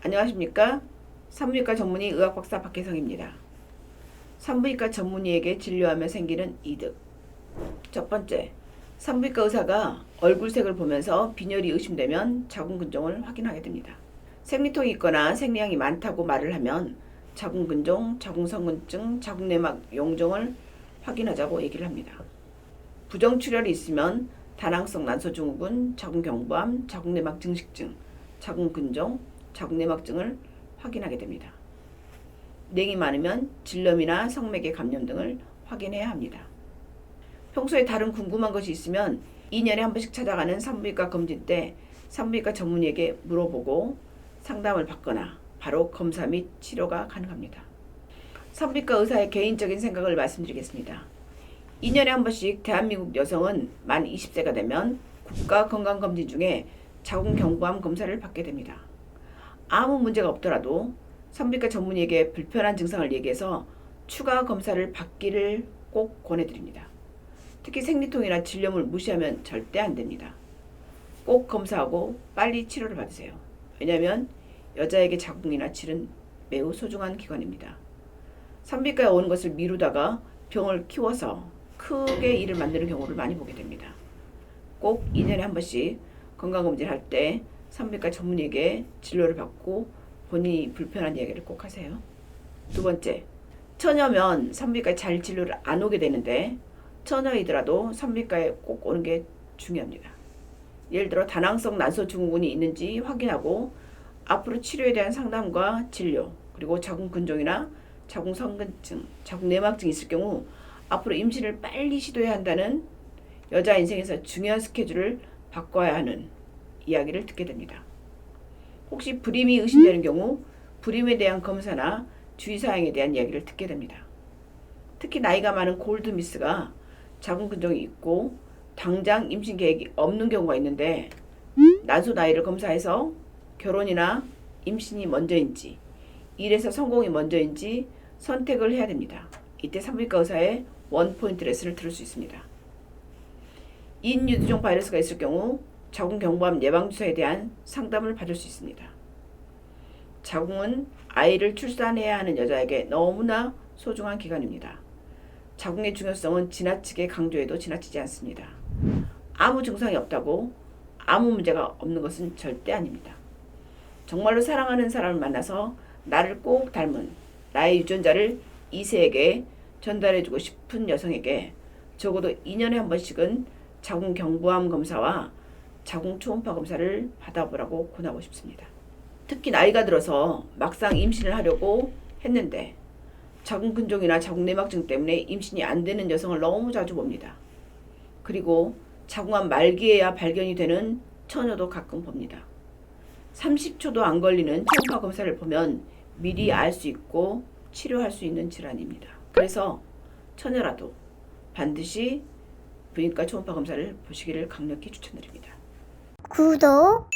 안녕하십니까? 산부인과 전문의 의학박사 박혜성입니다. 산부인과 전문의에게 진료하며 생기는 이득. 첫 번째, 산부인과 의사가 얼굴색을 보면서 빈혈이 의심되면 자궁근종을 확인하게 됩니다. 생리통이 있거나 생리량이 많다고 말을 하면 자궁근종, 자궁성근증, 자궁내막 용종을 확인하자고 얘기를 합니다. 부정출혈이 있으면 다낭성 난소증후군, 자궁경부암, 자궁내막 증식증, 자궁근종, 자궁내막증을 확인하게 됩니다. 냉이 많으면 질염이나 성맥의 감염 등을 확인해야 합니다. 평소에 다른 궁금한 것이 있으면 2년에 한 번씩 찾아가는 산부인과 검진 때 산부인과 전문의에게 물어보고 상담을 받거나 바로 검사 및 치료가 가능합니다. 산부인과 의사의 개인적인 생각을 말씀드리겠습니다. 2년에 한 번씩 대한민국 여성은 만 20세가 되면 국가건강검진 중에 자궁경부암 검사를 받게 됩니다. 아무 문제가 없더라도 산부인과 전문의에게 불편한 증상을 얘기해서 추가 검사를 받기를 꼭 권해드립니다. 특히 생리통이나 질염을 무시하면 절대 안 됩니다. 꼭 검사하고 빨리 치료를 받으세요. 왜냐하면 여자에게 자궁이나 칠은 매우 소중한 기관입니다. 산부인과에 오는 것을 미루다가 병을 키워서 크게 일을 만드는 경우를 많이 보게 됩니다. 꼭 2년에 한 번씩 건강검진 할 때 산부인과 전문의에게 진료를 받고 본인이 불편한 이야기를 꼭 하세요. 두 번째, 처녀면 산부인과에 잘 진료를 안 오게 되는데 처녀이더라도 산부인과에 꼭 오는 게 중요합니다. 예를 들어 다낭성 난소증후군이 있는지 확인하고 앞으로 치료에 대한 상담과 진료, 그리고 자궁근종이나 자궁성근증, 자궁내막증이 있을 경우 앞으로 임신을 빨리 시도해야 한다는 여자 인생에서 중요한 스케줄을 바꿔야 하는 이야기를 듣게 됩니다. 혹시 불임이 의심되는 경우 불임에 대한 검사나 주의사항에 대한 이야기를 듣게 됩니다. 특히 나이가 많은 골드미스가 자궁근종이 있고 당장 임신 계획이 없는 경우가 있는데 난소 나이를 검사해서 결혼이나 임신이 먼저인지 일에서 성공이 먼저인지 선택을 해야 됩니다. 이때 산부인과 의사의 원포인트 레슨을 들을 수 있습니다. 인유두종 바이러스가 있을 경우 자궁경부암 예방주사에 대한 상담을 받을 수 있습니다. 자궁은 아이를 출산해야 하는 여자에게 너무나 소중한 기관입니다. 자궁의 중요성은 지나치게 강조해도 지나치지 않습니다. 아무 증상이 없다고 아무 문제가 없는 것은 절대 아닙니다. 정말로 사랑하는 사람을 만나서 나를 꼭 닮은 나의 유전자를 2세에게 전달해주고 싶은 여성에게 적어도 2년에 한 번씩은 자궁경부암 검사와 자궁초음파 검사를 받아보라고 권하고 싶습니다. 특히 나이가 들어서 막상 임신을 하려고 했는데 자궁근종이나 자궁내막증 때문에 임신이 안 되는 여성을 너무 자주 봅니다. 그리고 자궁암 말기에야 발견이 되는 처녀도 가끔 봅니다. 30초도 안 걸리는 초음파 검사를 보면 미리 알 수 있고 치료할 수 있는 질환입니다. 그래서 처녀라도 반드시 부인과 초음파 검사를 보시기를 강력히 추천드립니다. 구독